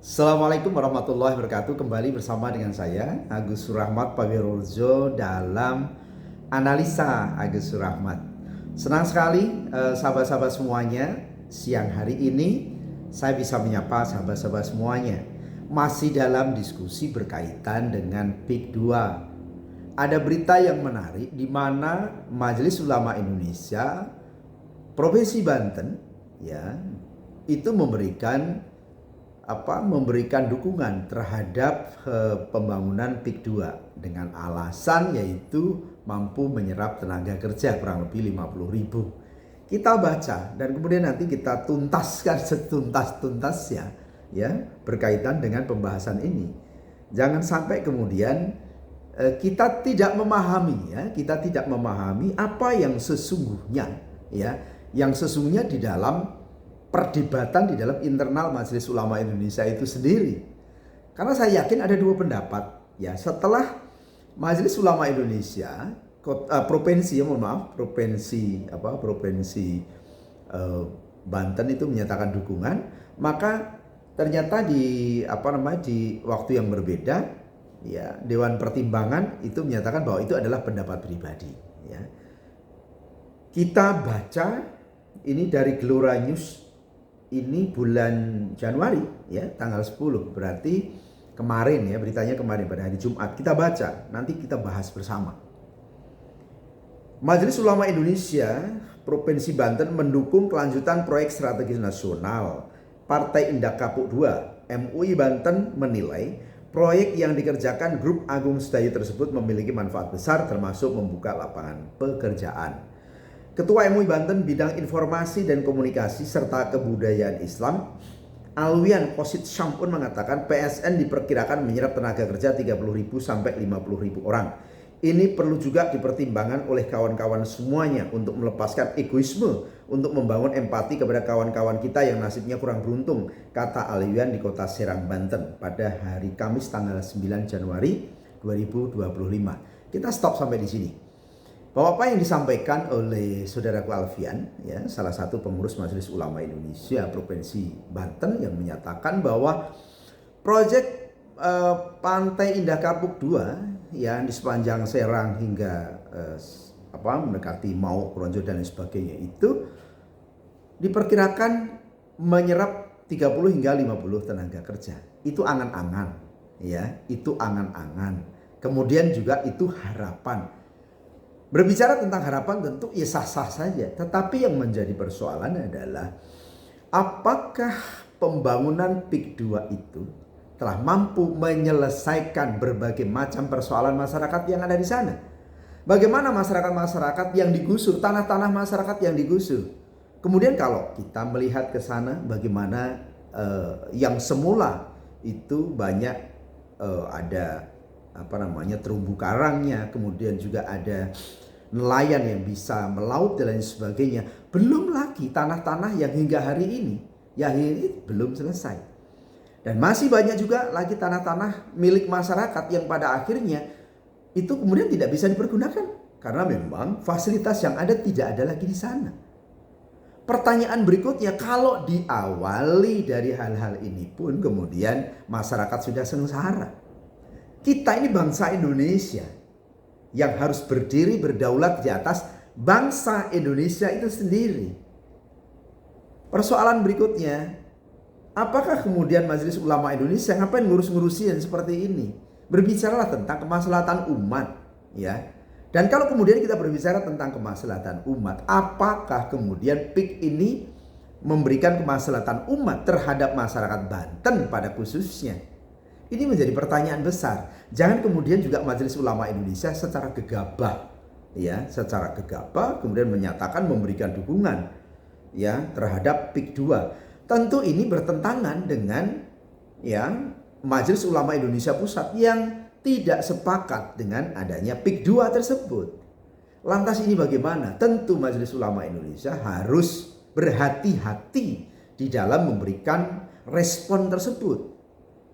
Assalamualaikum warahmatullahi wabarakatuh. Kembali bersama dengan saya Agus Surahmat Pawirorjo dalam analisa Agus Surahmat. Senang sekali sahabat-sahabat semuanya, siang hari ini saya bisa menyapa sahabat-sahabat semuanya. Masih dalam diskusi berkaitan dengan PIK 2. Ada berita yang menarik di mana Majelis Ulama Indonesia Provinsi Banten ya itu memberikan dukungan terhadap pembangunan PIK 2 dengan alasan yaitu mampu menyerap tenaga kerja kurang lebih 50.000. Kita baca dan kemudian nanti kita tuntaskan setuntas-tuntasnya ya berkaitan dengan pembahasan ini. Jangan sampai kemudian kita tidak memahami apa yang sesungguhnya ya, yang sesungguhnya di dalam perdebatan di dalam internal Majelis Ulama Indonesia itu sendiri. Karena saya yakin ada dua pendapat ya, setelah Majelis Ulama Indonesia provinsi Banten itu menyatakan dukungan, maka ternyata di waktu yang berbeda ya Dewan Pertimbangan itu menyatakan bahwa itu adalah pendapat pribadi ya. Kita baca ini dari Gelora News ini bulan Januari ya, tanggal 10, berarti kemarin ya, beritanya kemarin pada hari Jumat. Kita baca, nanti kita bahas bersama. Majelis Ulama Indonesia Provinsi Banten mendukung kelanjutan proyek strategis nasional Partai Indah Kapuk II. MUI Banten menilai proyek yang dikerjakan Grup Agung Sedayu tersebut memiliki manfaat besar termasuk membuka lapangan pekerjaan. Ketua MUI Banten Bidang Informasi dan Komunikasi serta Kebudayaan Islam Alwian Kosit Syampun mengatakan PSN diperkirakan menyerap tenaga kerja 30.000 sampai 50.000 orang. Ini perlu juga dipertimbangkan oleh kawan-kawan semuanya untuk melepaskan egoisme, untuk membangun empati kepada kawan-kawan kita yang nasibnya kurang beruntung, kata Alwian di Kota Serang, Banten pada hari Kamis tanggal 9 Januari 2025. Kita stop sampai di sini. Bahwa apa yang disampaikan oleh saudaraku Alfian ya, salah satu pengurus Majelis Ulama Indonesia Provinsi Banten yang menyatakan bahwa proyek Pantai Indah Kapuk II yang di sepanjang Serang hingga mendekati Mau, Kronjo dan lain sebagainya itu diperkirakan menyerap 30 hingga 50 tenaga kerja. Itu angan-angan ya, itu angan-angan. Kemudian juga itu harapan. Berbicara tentang harapan tentu ya sah-sah saja. Tetapi yang menjadi persoalan adalah apakah pembangunan PIK 2 itu telah mampu menyelesaikan berbagai macam persoalan masyarakat yang ada di sana. Bagaimana masyarakat-masyarakat yang digusur, tanah-tanah masyarakat yang digusur. Kemudian kalau kita melihat ke sana bagaimana yang semula itu banyak ada terumbu karangnya, kemudian juga ada nelayan yang bisa melaut dan lain sebagainya. Belum lagi tanah-tanah yang hingga hari ini belum selesai. Dan masih banyak juga lagi tanah-tanah milik masyarakat yang pada akhirnya itu kemudian tidak bisa dipergunakan karena memang fasilitas yang ada tidak ada lagi di sana. Pertanyaan berikutnya, kalau diawali dari hal-hal ini pun kemudian masyarakat sudah sengsara. Kita ini bangsa Indonesia yang harus berdiri berdaulat di atas bangsa Indonesia itu sendiri. Persoalan berikutnya, apakah kemudian Majelis Ulama Indonesia ngapain ngurus-ngurusin seperti ini? Berbicaralah tentang kemaslahatan umat ya. Dan kalau kemudian kita berbicara tentang kemaslahatan umat, apakah kemudian PIK ini memberikan kemaslahatan umat terhadap masyarakat Banten pada khususnya? Ini menjadi pertanyaan besar. Jangan kemudian juga Majelis Ulama Indonesia secara gegabah kemudian menyatakan memberikan dukungan ya terhadap PIK 2. Tentu ini bertentangan dengan ya Majelis Ulama Indonesia Pusat yang tidak sepakat dengan adanya PIK 2 tersebut. Lantas ini bagaimana? Tentu Majelis Ulama Indonesia harus berhati-hati di dalam memberikan respon tersebut.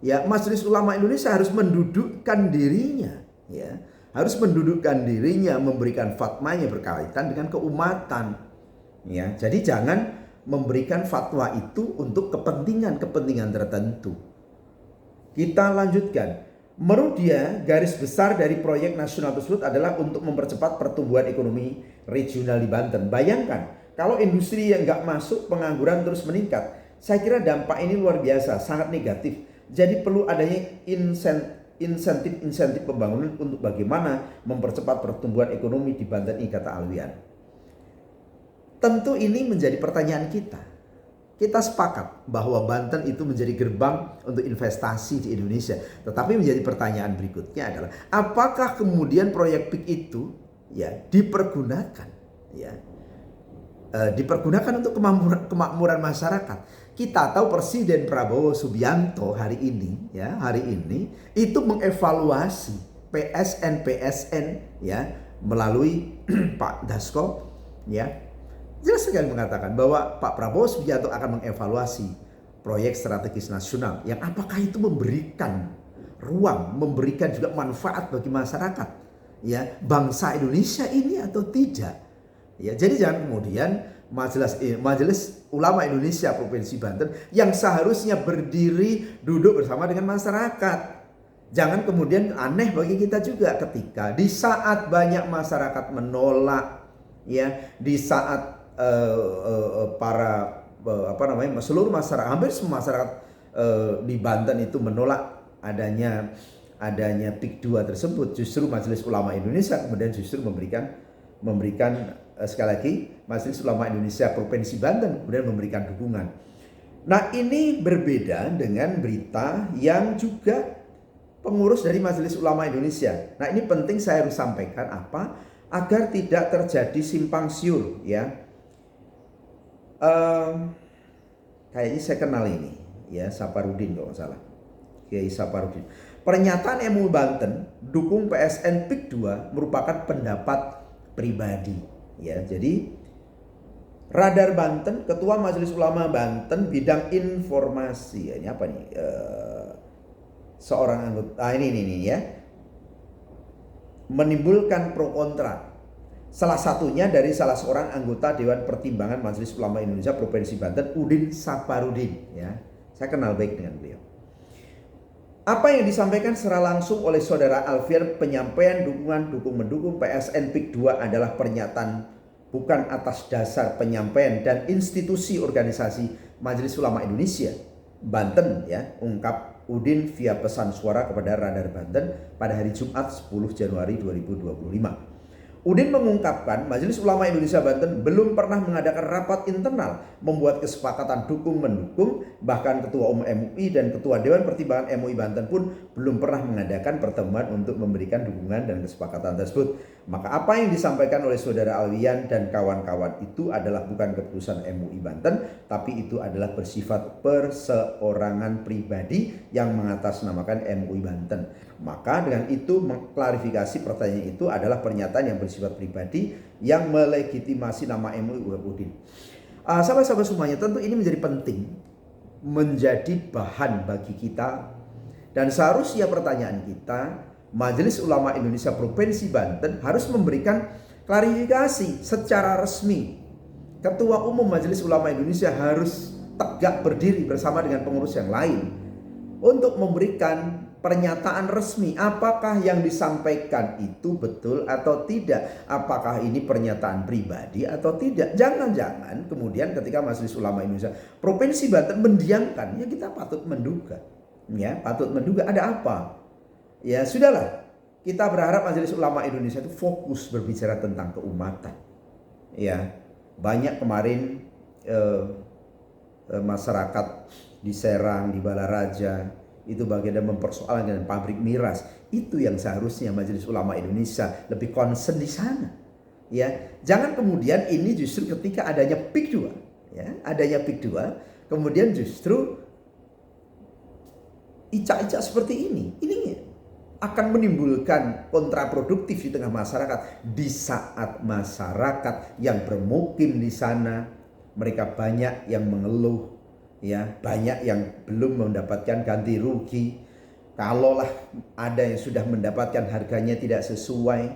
Ya, Majelis Ulama Indonesia harus mendudukkan dirinya, ya, harus mendudukkan dirinya, memberikan fatwanya berkaitan dengan keumatan. Ya, jadi jangan memberikan fatwa itu untuk kepentingan tertentu. Kita lanjutkan. Menurut dia, garis besar dari proyek nasional tersebut adalah untuk mempercepat pertumbuhan ekonomi regional di Banten. Bayangkan, kalau industri yang nggak masuk, pengangguran terus meningkat. Saya kira dampak ini luar biasa, sangat negatif. Jadi perlu adanya insentif pembangunan untuk bagaimana mempercepat pertumbuhan ekonomi di Banten ini, kata Alwian. Tentu ini menjadi pertanyaan kita. Kita sepakat bahwa Banten itu menjadi gerbang untuk investasi di Indonesia. Tetapi menjadi pertanyaan berikutnya adalah apakah kemudian proyek PIK itu dipergunakan dipergunakan untuk kemakmuran masyarakat. Kita tahu Presiden Prabowo Subianto hari ini itu mengevaluasi PSN melalui Pak Dasko jelas sekali mengatakan bahwa Pak Prabowo Subianto akan mengevaluasi proyek strategis nasional yang apakah itu memberikan ruang, memberikan juga manfaat bagi masyarakat bangsa Indonesia ini atau tidak. Jadi jangan kemudian Majelis Ulama Indonesia Provinsi Banten yang seharusnya berdiri duduk bersama dengan masyarakat. Jangan kemudian aneh bagi kita juga ketika di saat banyak masyarakat menolak di saat seluruh masyarakat, hampir semua masyarakat di Banten itu menolak adanya PIK 2 tersebut. Justru Majelis Ulama Indonesia kemudian justru memberikan sekali lagi Majelis Ulama Indonesia Provinsi Banten kemudian memberikan dukungan. Nah, ini berbeda dengan berita yang juga pengurus dari Majelis Ulama Indonesia. Nah, ini penting saya harus sampaikan agar tidak terjadi simpang siur kayaknya saya kenal ini Saparudin kalau nggak salah, Kiai Saparudin. Pernyataan MUI Banten dukung PSN PIK 2 merupakan pendapat pribadi jadi Radar Banten, Ketua Majelis Ulama Banten bidang informasi ini apa nih seorang anggota ini menimbulkan pro kontra. Salah satunya dari salah seorang anggota Dewan Pertimbangan Majelis Ulama Indonesia Provinsi Banten, Udin Saparudin. Saya kenal baik dengan beliau. Apa yang disampaikan secara langsung oleh Saudara Alfian, penyampaian mendukung PSN PIK 2 adalah pernyataan bukan atas dasar penyampaian dan institusi organisasi Majelis Ulama Indonesia Banten ungkap Udin via pesan suara kepada Radar Banten pada hari Jumat 10 Januari 2025. Udin mengungkapkan Majelis Ulama Indonesia Banten belum pernah mengadakan rapat internal membuat kesepakatan dukung-mendukung, bahkan Ketua Umum MUI dan Ketua Dewan Pertimbangan MUI Banten pun belum pernah mengadakan pertemuan untuk memberikan dukungan dan kesepakatan tersebut. Maka apa yang disampaikan oleh Saudara Alwian dan kawan-kawan itu adalah bukan keputusan MUI Banten, tapi itu adalah bersifat perseorangan pribadi yang mengatasnamakan MUI Banten. Maka dengan itu mengklarifikasi pertanyaan itu adalah pernyataan yang bersifat pribadi yang melegitimasi nama MUI Udin. Sahabat-sahabat semuanya, tentu ini menjadi penting, menjadi bahan bagi kita, dan seharusnya pertanyaan kita, Majelis Ulama Indonesia Provinsi Banten harus memberikan klarifikasi secara resmi. Ketua Umum Majelis Ulama Indonesia harus tegak berdiri bersama dengan pengurus yang lain untuk memberikan pernyataan resmi apakah yang disampaikan itu betul atau tidak, apakah ini pernyataan pribadi atau tidak. Jangan-jangan kemudian ketika Majelis Ulama Indonesia Provinsi Banten mendiamkan, kita patut menduga ada apa. Sudahlah, kita berharap Majelis Ulama Indonesia itu fokus berbicara tentang keumatan. Banyak kemarin masyarakat di Serang, di Balaraja itu bagian mempersoalkan pabrik miras. Itu yang seharusnya Majelis Ulama Indonesia lebih concern di sana. Jangan kemudian ini justru ketika adanya PIK 2, kemudian justru icak-icak seperti ini akan menimbulkan kontraproduktif di tengah masyarakat. Di saat masyarakat yang bermukim di sana, mereka banyak yang mengeluh, banyak yang belum mendapatkan ganti rugi. Kalaulah ada yang sudah mendapatkan harganya tidak sesuai,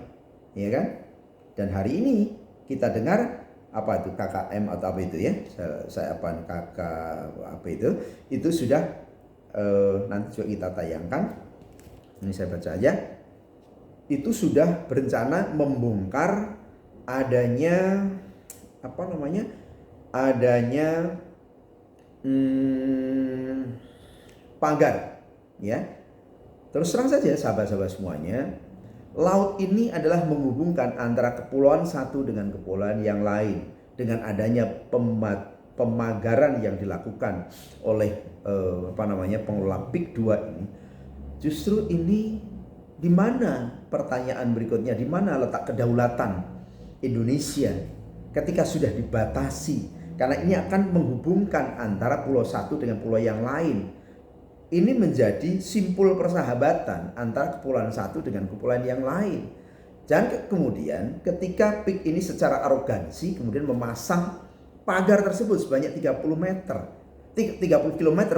Dan hari ini kita dengar apa itu KKM atau apa itu saya apa KK apa itu sudah nanti juga kita tayangkan. Ini saya baca aja. Itu sudah berencana membongkar adanya adanya pagar, ya. Terus terang saja sahabat-sahabat semuanya, laut ini adalah menghubungkan antara kepulauan satu dengan kepulauan yang lain dengan adanya pemagaran yang dilakukan oleh pengelola PIK 2 ini. Justru ini di mana, pertanyaan berikutnya, di mana letak kedaulatan Indonesia ketika sudah dibatasi? Karena ini akan menghubungkan antara pulau satu dengan pulau yang lain. Ini menjadi simpul persahabatan antara kepulauan satu dengan kepulauan yang lain. Jangan kemudian ketika PIK ini secara arogansi kemudian memasang pagar tersebut sebanyak 30 km,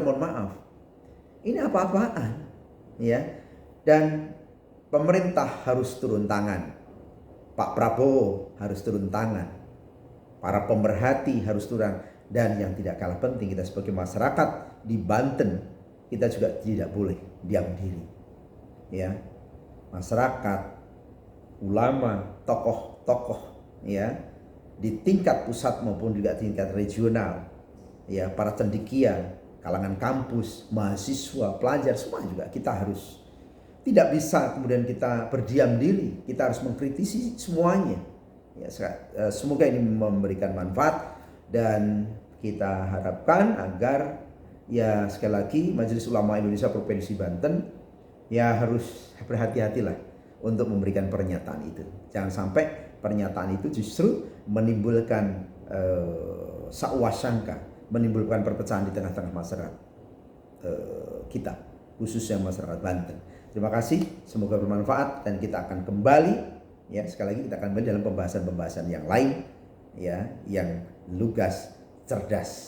mohon maaf. Ini apa-apaan, ya. Dan pemerintah harus turun tangan. Pak Prabowo harus turun tangan. Para pemerhati harus turun. Dan yang tidak kalah penting, kita sebagai masyarakat di Banten, kita juga tidak boleh diam diri. Ya. Masyarakat, ulama, tokoh-tokoh, ya, di tingkat pusat maupun juga tingkat regional, ya, para cendekia, kalangan kampus, mahasiswa, pelajar, semua juga kita harus tidak bisa kemudian kita berdiam diri. Kita harus mengkritisi semuanya. Ya, semoga ini memberikan manfaat dan kita harapkan agar, ya, sekali lagi Majelis Ulama Indonesia Provinsi Banten ya harus berhati-hatilah untuk memberikan pernyataan itu. Jangan sampai pernyataan itu justru menimbulkan sakwasangka, menimbulkan perpecahan di tengah-tengah masyarakat kita, khususnya masyarakat Banten. Terima kasih, semoga bermanfaat dan kita akan kembali, ya, sekali lagi kita akan kembali dalam pembahasan-pembahasan yang lain, ya, yang lugas, cerdas.